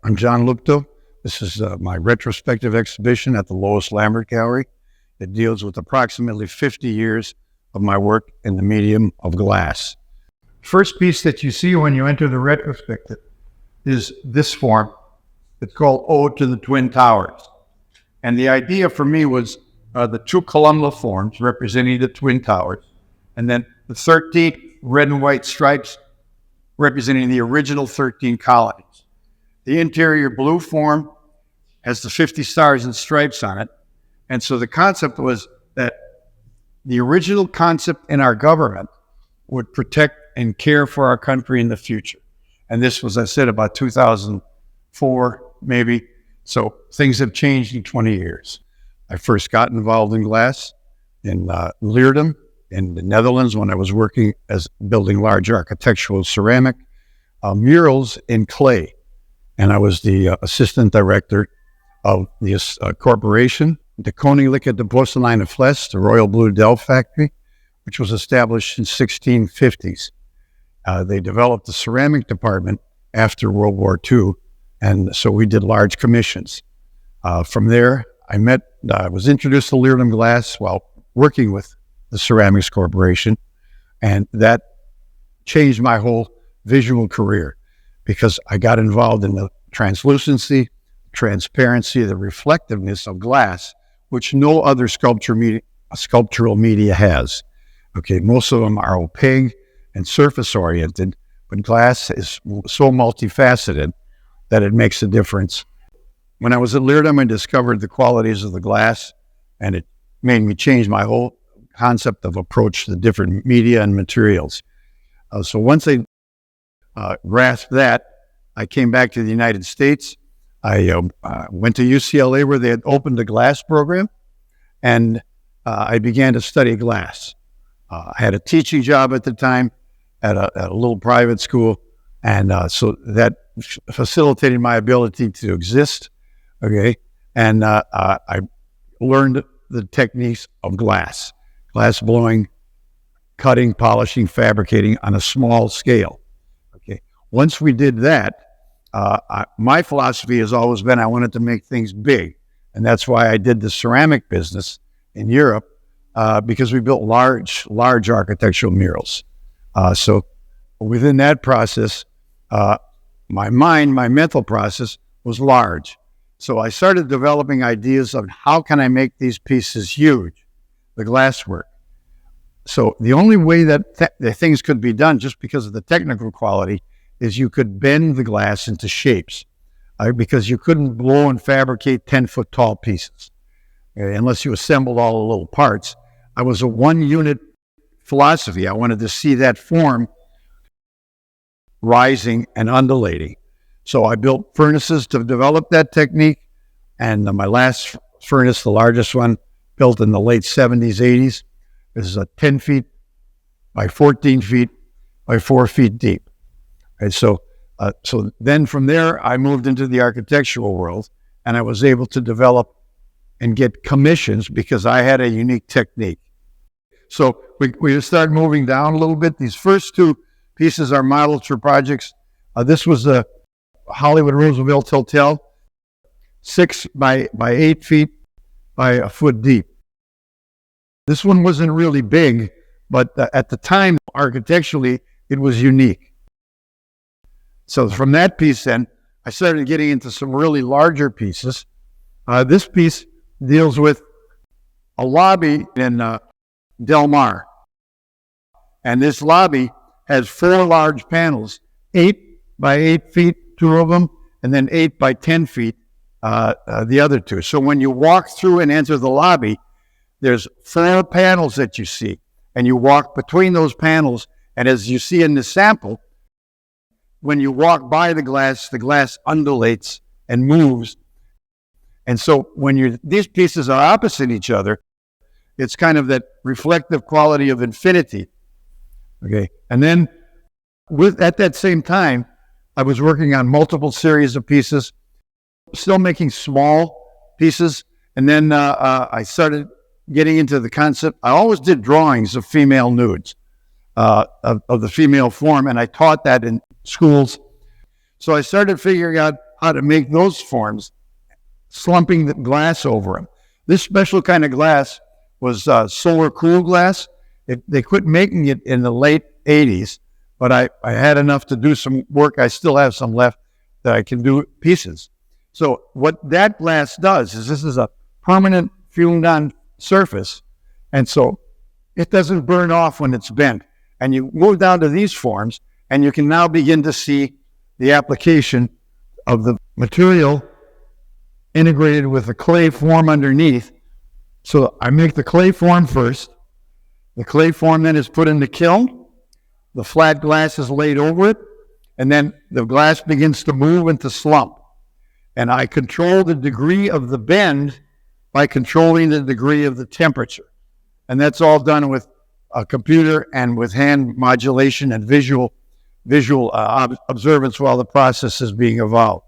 I'm John Luebtow. This is my retrospective exhibition at the Lois Lambert Gallery. It deals with approximately 50 years of my work in the medium of glass. First piece that you see when you enter the retrospective is this form. It's called Ode to the Twin Towers. And the idea for me was the two columnar forms representing the Twin Towers, and then the 13 red and white stripes representing the original 13 colonies. The interior blue form has the 50 stars and stripes on it. And so the concept was that the original concept in our government would protect and care for our country in the future. And this was, I said, about 2004, maybe. So things have changed in 20 years. I first got involved in glass in Leerdam in the Netherlands when I was working as building large architectural ceramic murals in clay. And I was the assistant director of the corporation, the Koninklijke de Porseleinen Fles, the Royal Blue Delft factory, which was established in 1650s. They developed the ceramic department after World War II, and so we did large commissions. From there, I was introduced to Leerdam glass while working with the Ceramics Corporation, and that changed my whole visual career, because I got involved in the translucency, transparency, the reflectiveness of glass, which no other sculptural media has. Okay, most of them are opaque and surface-oriented, but glass is so multifaceted that it makes a difference. When I was at Leerdam, I discovered the qualities of the glass, and it made me change my whole concept of approach to the different media and materials. So once I grasped that, I came back to the United States. I went to UCLA where they had opened a glass program, and I began to study glass. I had a teaching job at the time at a little private school, and so that facilitated my ability to exist, okay? And I learned the techniques of glass blowing, cutting, polishing, fabricating on a small scale, okay? Once we did that, my philosophy has always been I wanted to make things big. And that's why I did the ceramic business in Europe, because we built large architectural murals. So within that process, my mental process was large. So I started developing ideas of how can I make these pieces huge, the glasswork. So the only way that the things could be done, just because of the technical quality, is you could bend the glass into shapes, because you couldn't blow and fabricate 10-foot tall pieces unless you assembled all the little parts. I was a one-unit philosophy. I wanted to see that form rising and undulating. So I built furnaces to develop that technique, and my last furnace, the largest one, built in the late 70s, 80s, is 10 feet by 14 feet by 4 feet deep. And so then from there, I moved into the architectural world, and I was able to develop and get commissions because I had a unique technique. So we start moving down a little bit. These first two pieces are models for projects. This was the Hollywood Roosevelt Hotel, 6 by 8 feet by a foot deep. This one wasn't really big, but at the time, architecturally, it was unique. So from that piece then, I started getting into some really larger pieces. This piece deals with a lobby in Del Mar. And this lobby has 4 large panels, 8 by 8 feet, 2 of them, and then 8 by 10 feet, the other 2. So when you walk through and enter the lobby, there's 4 panels that you see, and you walk between those panels, and as you see in the sample, when you walk by the glass undulates and moves. And so when these pieces are opposite each other, it's kind of that reflective quality of infinity. Okay. And then at that same time, I was working on multiple series of pieces, still making small pieces. And then I started getting into the concept. I always did drawings of female nudes, of the female form, and I taught that in schools. So I started figuring out how to make those forms, slumping the glass over them. This special kind of glass was solar cool glass. They quit making it in the late 80s, but I had enough to do some work. I still have some left that I can do pieces. So what that glass does is this is a permanent fumed on surface, and so it doesn't burn off when it's bent. And you move down to these forms, and you can now begin to see the application of the material integrated with the clay form underneath. So I make the clay form first. The clay form then is put in the kiln. The flat glass is laid over it, and then the glass begins to move and to slump. And I control the degree of the bend by controlling the degree of the temperature. And that's all done with a computer and with hand modulation and visual observance while the process is being evolved.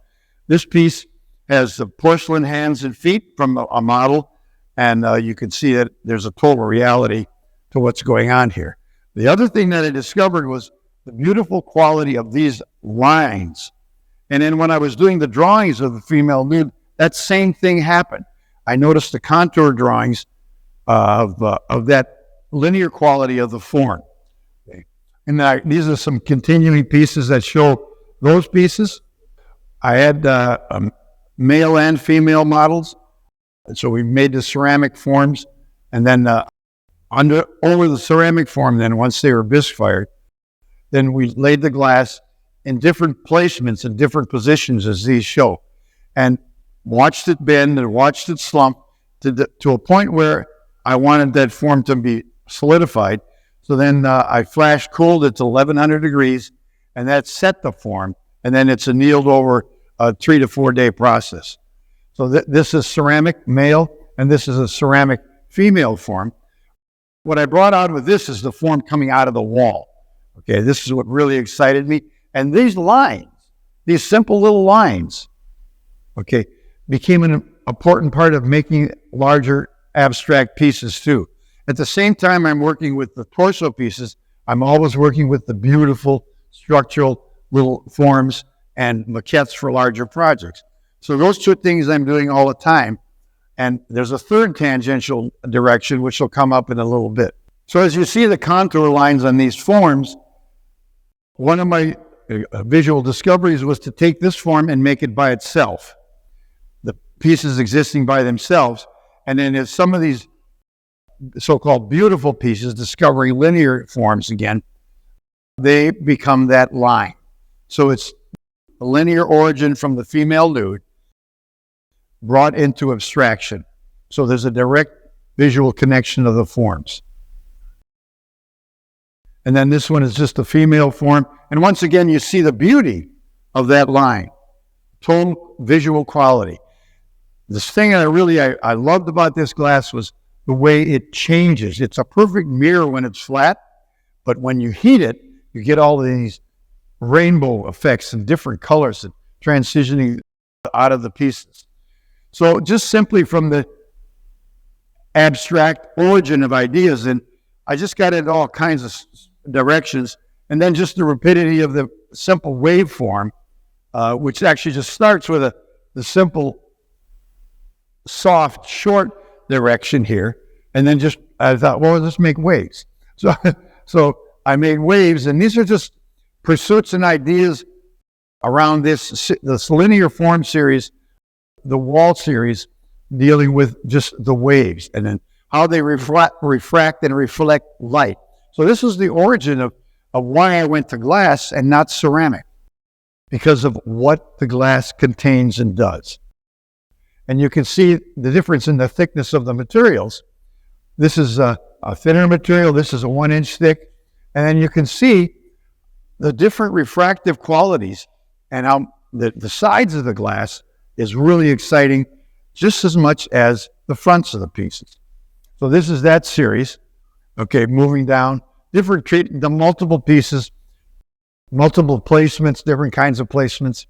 This piece has the porcelain hands and feet from a model, and you can see that there's a total reality to what's going on here. The other thing that I discovered was the beautiful quality of these lines. And then when I was doing the drawings of the female nude, that same thing happened. I noticed the contour drawings of that linear quality of the form. Okay. And these are some continuing pieces that show those pieces. I had male and female models. And so we made the ceramic forms, and then over the ceramic form, then once they were bisque fired, then we laid the glass in different placements and different positions as these show, and watched it bend and watched it slump to a point where I wanted that form to be solidified. So then I flash cooled it to 1100 degrees, and that set the form, and then it's annealed over a 3 to 4 day process. So this is ceramic male, and this is a ceramic female form. What I brought out with this is the form coming out of the wall. Okay, this is what really excited me. And these lines, these simple little lines, okay, became an important part of making larger abstract pieces too. At the same time I'm working with the torso pieces, I'm always working with the beautiful structural little forms and maquettes for larger projects. So those two things I'm doing all the time. And there's a third tangential direction, which will come up in a little bit. So as you see the contour lines on these forms, one of my visual discoveries was to take this form and make it by itself, the pieces existing by themselves. And then as some of these so-called beautiful pieces, discovering linear forms again, they become that line. So it's a linear origin from the female nude brought into abstraction. So there's a direct visual connection of the forms. And then this one is just a female form. And once again, you see the beauty of that line, total visual quality. This thing that I loved about this glass was the way it changes. It's a perfect mirror when it's flat, but when you heat it, you get all these rainbow effects and different colors and transitioning out of the pieces. So just simply from the abstract origin of ideas, and I just got in all kinds of directions, and then just the rapidity of the simple waveform, which actually just starts with the simple, soft, short direction here, and then I thought, well, let's make waves. So I made waves, and these are just pursuits and ideas around this linear form series, the wall series, dealing with just the waves and then how they refract and reflect light. So this is the origin of why I went to glass and not ceramic, because of what the glass contains and does. And you can see the difference in the thickness of the materials. This is a thinner material, this is a 1 inch thick, and then you can see the different refractive qualities and how the sides of the glass is really exciting just as much as the fronts of the pieces. So this is that series. Okay, moving down, the multiple pieces, multiple placements, different kinds of placements.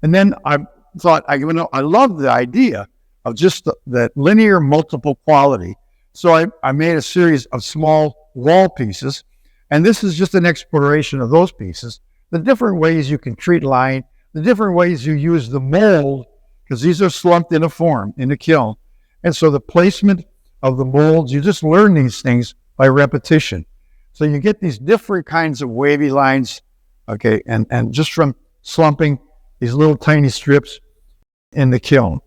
And then I thought, I love the idea of just that linear multiple quality. So I made a series of small wall pieces, and this is just an exploration of those pieces, the different ways you can treat light the different ways you use the mold, because these are slumped in a form, in a kiln. And so the placement of the molds, you just learn these things by repetition. So you get these different kinds of wavy lines, okay, and just from slumping these little tiny strips in the kiln.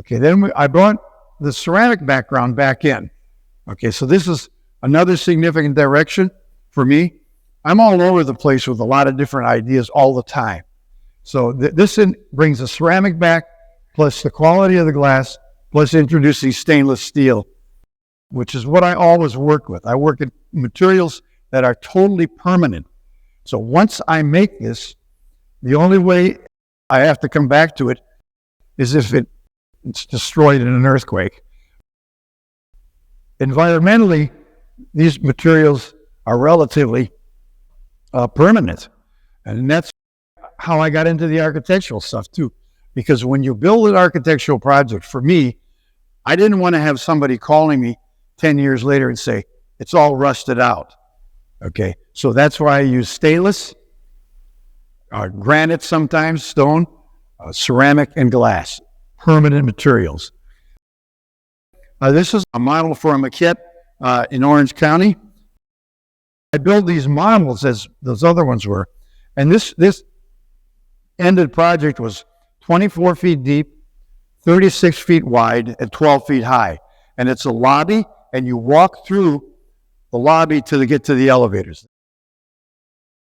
Okay, then I brought the ceramic background back in. Okay, so this is another significant direction for me. I'm all over the place with a lot of different ideas all the time. So this brings the ceramic back, plus the quality of the glass, plus introducing stainless steel, which is what I always work with. I work in materials that are totally permanent. So once I make this, the only way I have to come back to it is if it's destroyed in an earthquake. Environmentally, these materials are relatively permanent. And that's how I got into the architectural stuff too. Because when you build an architectural project, for me, I didn't want to have somebody calling me 10 years later and say, it's all rusted out. Okay, so that's why I use stainless, granite sometimes, stone, ceramic, and glass, permanent materials. This is a model for a maquette in Orange County. I build these models as those other ones were, and this ended project was 24 feet deep, 36 feet wide, and 12 feet high. And it's a lobby, and you walk through the lobby to get to the elevators.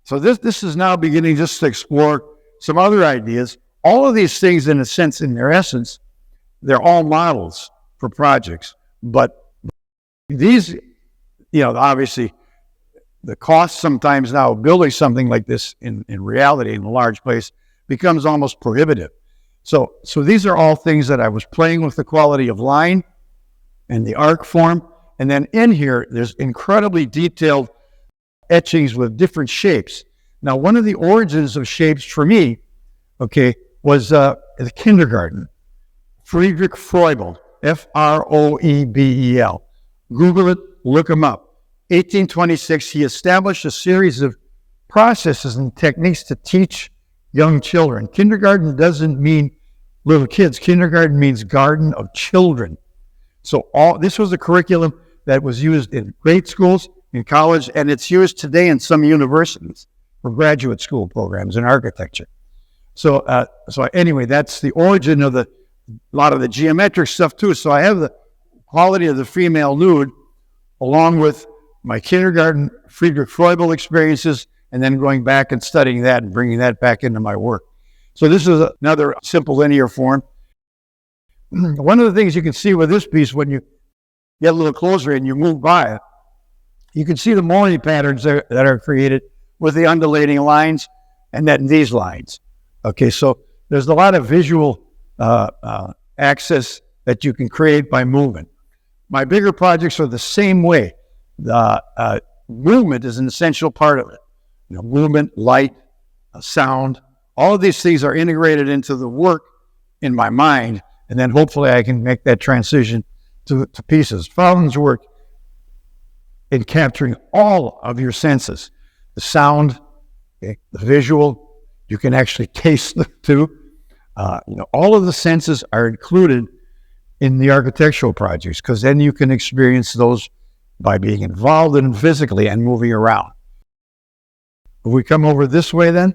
So this is now beginning just to explore some other ideas. All of these things, in a sense, in their essence, they're all models for projects. But these, obviously, the cost sometimes now of building something like this in reality in a large place becomes almost prohibitive. So these are all things that I was playing with the quality of line and the arc form. And then in here, there's incredibly detailed etchings with different shapes. Now, one of the origins of shapes for me, was the kindergarten. Friedrich Froebel, F-R-O-E-B-E-L. Google it, look him up. 1826, he established a series of processes and techniques to teach young children. Kindergarten doesn't mean little kids. Kindergarten means garden of children. So this was a curriculum that was used in grade schools, in college, and it's used today in some universities for graduate school programs in architecture. So anyway, that's the origin of a lot of the geometric stuff too. So I have the quality of the female nude along with my kindergarten Friedrich Froebel experiences, and then going back and studying that and bringing that back into my work. So this is another simple linear form. One of the things you can see with this piece, when you get a little closer and you move by it, you can see the molding patterns that are created with the undulating lines and then these lines. Okay, so there's a lot of visual access that you can create by movement. My bigger projects are the same way. The movement is an essential part of it. Movement, light, sound, all of these things are integrated into the work in my mind, and then hopefully I can make that transition to pieces. Fountain's work in capturing all of your senses. The sound, the visual, you can actually taste them too. All of the senses are included in the architectural projects, because then you can experience those by being involved in them physically and moving around. If we come over this way then.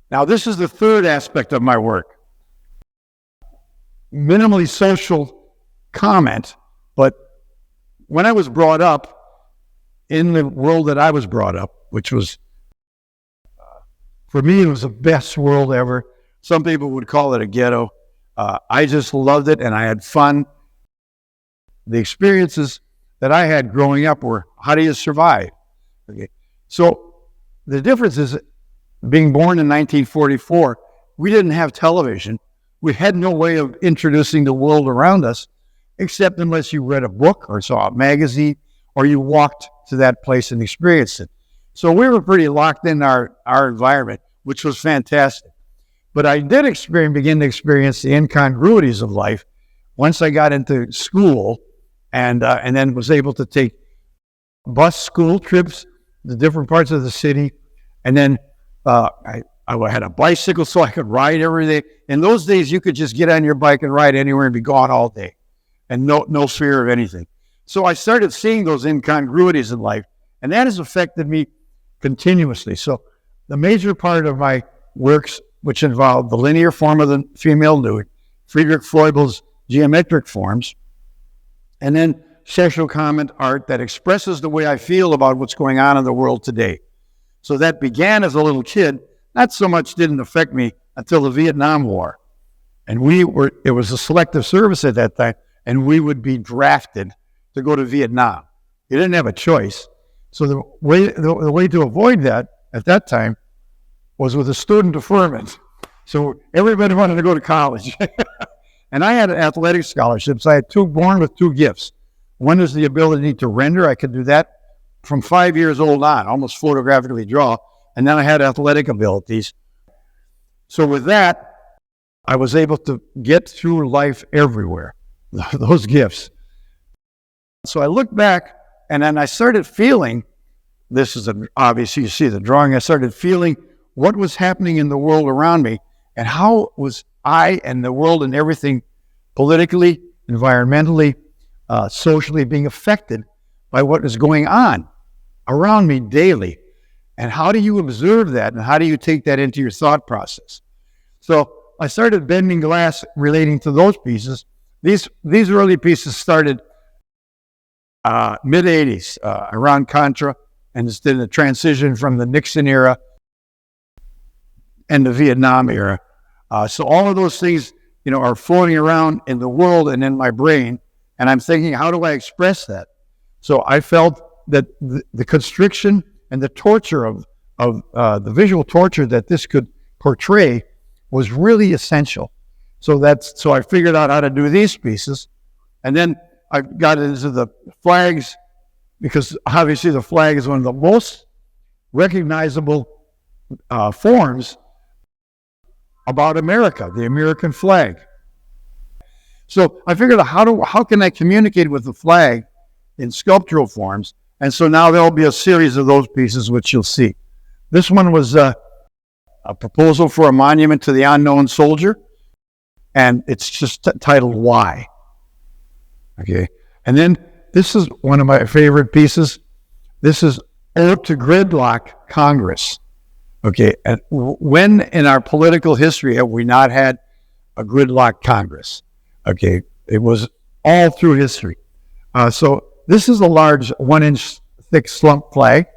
Now this is the third aspect of my work. Minimally social comment, but when I was brought up in the world that I was brought up, which was, for me, it was the best world ever. Some people would call it a ghetto. I just loved it and I had fun. The experiences that I had growing up were, how do you survive? Okay. So the difference is, being born in 1944, we didn't have television. We had no way of introducing the world around us, except unless you read a book or saw a magazine or you walked to that place and experienced it. So we were pretty locked in our environment, which was fantastic. But I did begin to experience the incongruities of life once I got into school and then was able to take bus school trips to different parts of the city. And then I I had a bicycle so I could ride every day. In those days, you could just get on your bike and ride anywhere and be gone all day, and no fear of anything. So I started seeing those incongruities in life, and that has affected me continuously. So the major part of my works, which involved the linear form of the female nude, Friedrich Froebel's geometric forms, and then sexual comment art that expresses the way I feel about what's going on in the world today. So that began as a little kid, not so much didn't affect me until the Vietnam War. And it was a selective service at that time, and we would be drafted to go to Vietnam. You didn't have a choice. So the way to avoid that at that time was with a student deferment. So everybody wanted to go to college. And I had athletic scholarships. I had born with two gifts. One is the ability to render. I could do that from 5 years old on, almost photographically draw. And then I had athletic abilities. So with that, I was able to get through life everywhere, those gifts. So I look back, and then I started feeling, obviously you see the drawing, I started feeling what was happening in the world around me, and how was I and the world and everything politically, environmentally, socially being affected by what is going on around me daily. And how do you observe that, and how do you take that into your thought process? So I started bending glass relating to those pieces. These early pieces started mid-'80s, around Contra, and it's been a transition from the Nixon era and the Vietnam era. So all of those things, are floating around in the world and in my brain, and I'm thinking, how do I express that? So I felt that the constriction and the torture of the visual torture that this could portray was really essential. So I figured out how to do these pieces, and then I got into the flags, because obviously the flag is one of the most recognizable forms about America, the American flag. So I figured out how can I communicate with the flag in sculptural forms, and so now there'll be a series of those pieces which you'll see. This one was a proposal for a monument to the unknown soldier, and it's just titled Why. Okay, and then this is one of my favorite pieces. This is Ode to Gridlock Congress. Okay, and when in our political history have we not had a gridlock Congress? Okay, it was all through history. So this is a large 1-inch thick slump flag,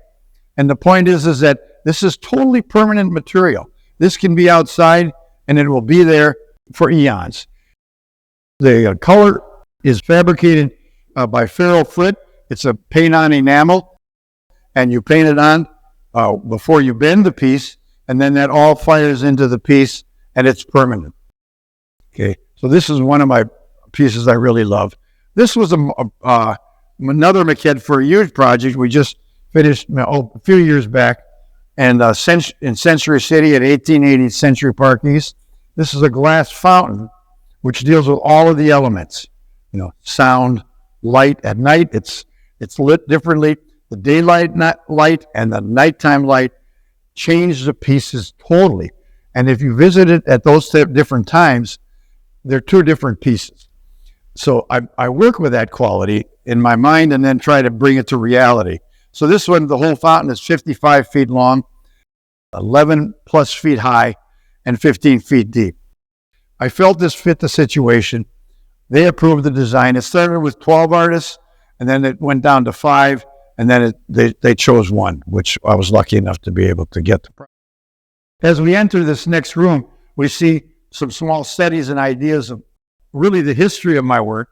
and the point is that this is totally permanent material. This can be outside, and it will be there for eons. The color is fabricated by Ferro Frit. It's a paint-on enamel, and you paint it on before you bend the piece, and then that all fires into the piece, and it's permanent. Okay, so this is one of my pieces I really love. This was another maquette for a huge project we just finished a few years back, and in Century City at 1880 Century Park East. This is a glass fountain which deals with all of the elements. Sound, light. At night, it's lit differently. The daylight light and the nighttime light change the pieces totally. And if you visit it at those different times, they're two different pieces. So I work with that quality in my mind and then try to bring it to reality. So this one, the whole fountain is 55 feet long, 11 plus feet high, and 15 feet deep. I felt this fit the situation. They approved the design. It started with 12 artists, and then it went down to 5, and then they chose one, which I was lucky enough to be able to get. As we enter this next room, we see some small studies and ideas of really the history of my work,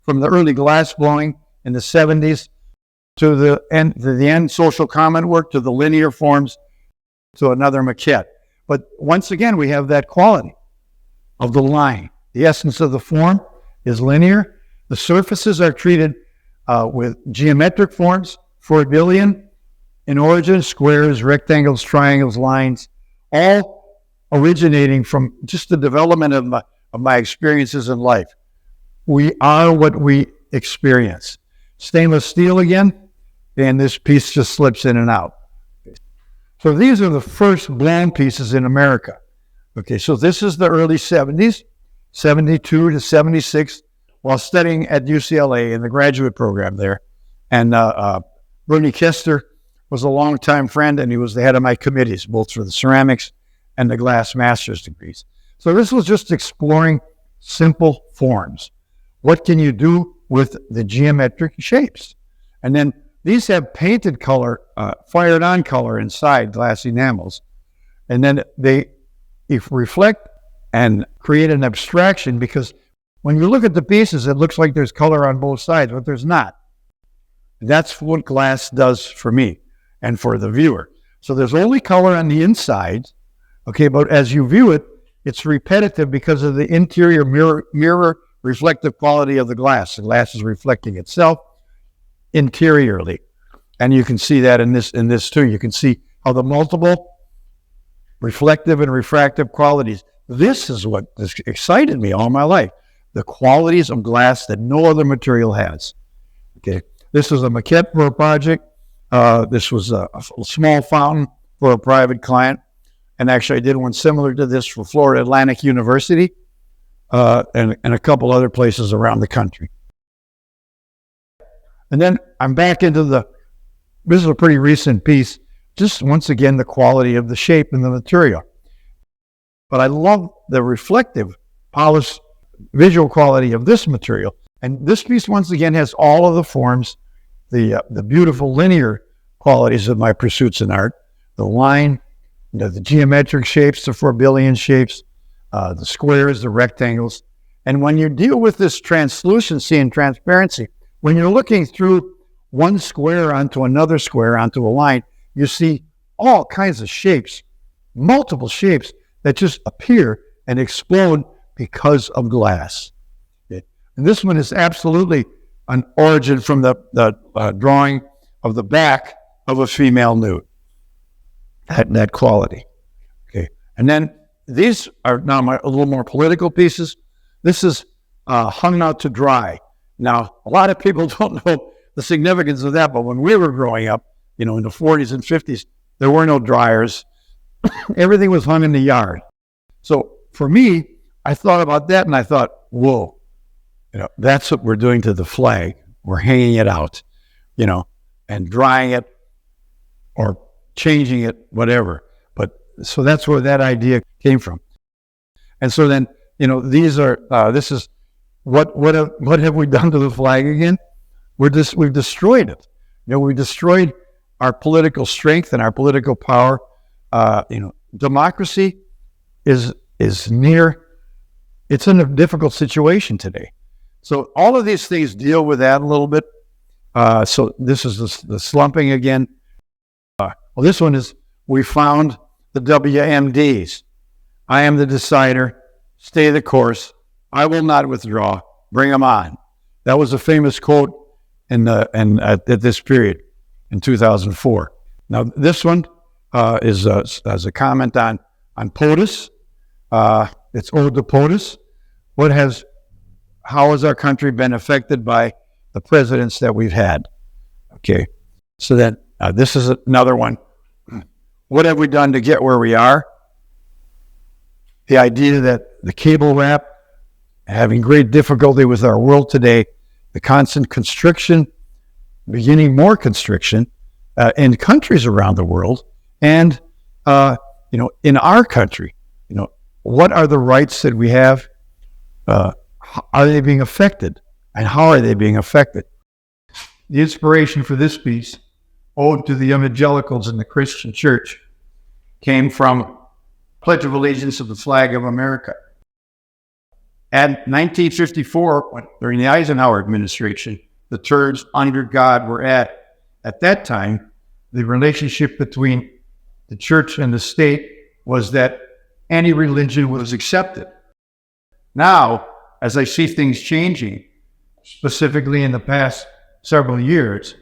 from the early glass blowing in the 70s to the end social comment work, to the linear forms, to another maquette. But once again, we have that quality of the line. The essence of the form is linear. The surfaces are treated with geometric forms, Freudian in origin, squares, rectangles, triangles, lines, all originating from just the development of my experiences in life. We are what we experience. Stainless steel again, and this piece just slips in and out. So these are the first blown pieces in America. Okay, so this is the early 70s, 72 to 76, while studying at UCLA in the graduate program there. And Bernie Kester was a longtime friend, and he was the head of my committees, both for the ceramics and the glass master's degrees. So this was just exploring simple forms. What can you do with the geometric shapes? And then these have painted color, fired on color inside glass enamels. And then they reflect and create an abstraction, because when you look at the pieces, it looks like there's color on both sides, but there's not. That's what glass does for me and for the viewer. So there's only color on the inside, okay, but as you view it, it's repetitive because of the interior mirror reflective quality of the glass. The glass is reflecting itself interiorly. And you can see that in this too. You can see how the multiple reflective and refractive qualities. This is what has excited me all my life. The qualities of glass that no other material has. Okay, this was a maquette for a project. This was a small fountain for a private client. And actually I did one similar to this for Florida Atlantic University and a couple other places around the country. And then I'm back into this is a pretty recent piece, just once again, the quality of the shape and the material. But I love the reflective, polished visual quality of this material. And this piece, once again, has all of the forms, the beautiful linear qualities of my pursuits in art, the line, the geometric shapes, the 4 billion shapes, the squares, the rectangles. And when you deal with this translucency and transparency, when you're looking through one square onto another square onto a line, you see all kinds of shapes, multiple shapes that just appear and explode because of glass. Okay. And this one is absolutely an origin from the drawing of the back of a female nude. That quality. Okay. And then these are now a little more political pieces. This is hung out to dry. Now, a lot of people don't know the significance of that, but when we were growing up, in the 40s and 50s, there were no dryers. Everything was hung in the yard. So for me, I thought about that and I thought, whoa, that's what we're doing to the flag. We're hanging it out, and drying it or changing it, whatever. But so that's where that idea came from. And so then, these are, this is, what have we done to the flag again? We've destroyed it. We destroyed our political strength and our political power. Democracy is near, it's in a difficult situation today. So all of these things deal with that a little bit. So this is the slumping again. Well, this one is, we found the WMDs. I am the decider, stay the course, I will not withdraw, bring them on. That was a famous quote at this period in 2004. Now this one is as a comment on POTUS. It's Ode to POTUS. How has our country been affected by the presidents that we've had? Okay, so then this is another one. What have we done to get where we are? The idea that the cable wrap, having great difficulty with our world today, the constant constriction, beginning more constriction in countries around the world, and in our country, what are the rights that we have? Are they being affected, and how are they being affected? The inspiration for this piece, Ode to the Evangelicals in the Christian Church, came from Pledge of Allegiance of the Flag of America. At 1954, during the Eisenhower administration, the terms under God were at that time, the relationship between the church and the state was that any religion was accepted. Now, as I see things changing, specifically in the past several years,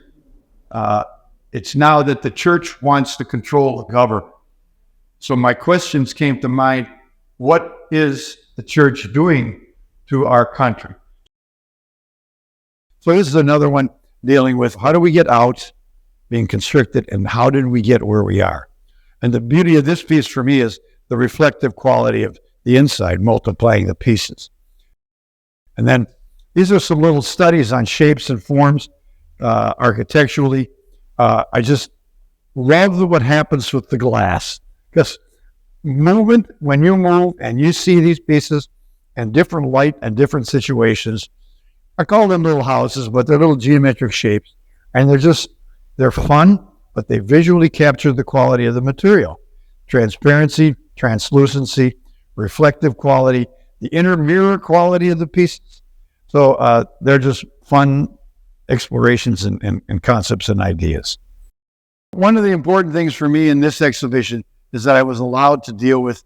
it's now that the church wants to control the government. So my questions came to mind: what is the church doing to our country? So this is another one dealing with how do we get out being constricted, and how did we get where we are? And the beauty of this piece for me is the reflective quality of the inside, multiplying the pieces. And then these are some little studies on shapes and forms architecturally. I just love what happens with the glass, because movement, when you move and you see these pieces and different light and different situations, I call them little houses, but they're little geometric shapes, and they're fun, but they visually capture the quality of the material. Transparency, translucency, reflective quality, the inner mirror quality of the pieces. So they're just fun explorations and concepts and ideas. One of the important things for me in this exhibition is that I was allowed to deal with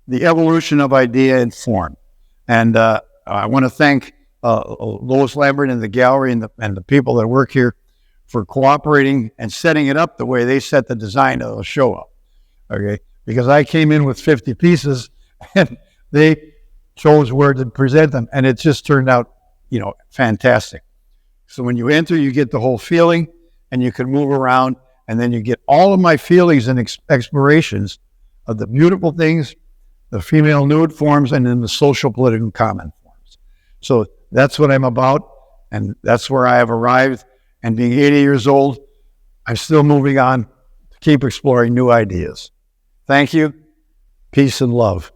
the evolution of idea and form. And I want to thank Lois, Lambert, and the gallery and the people that work here for cooperating and setting it up the way they set the design of the show up. Okay, because I came in with 50 pieces and they chose where to present them, and it just turned out, fantastic. So when you enter, you get the whole feeling, and you can move around, and then you get all of my feelings and explorations of the beautiful things, the female nude forms, and then the social political comment forms. So that's what I'm about, and that's where I have arrived. And being 80 years old, I'm still moving on to keep exploring new ideas. Thank you. Peace and love.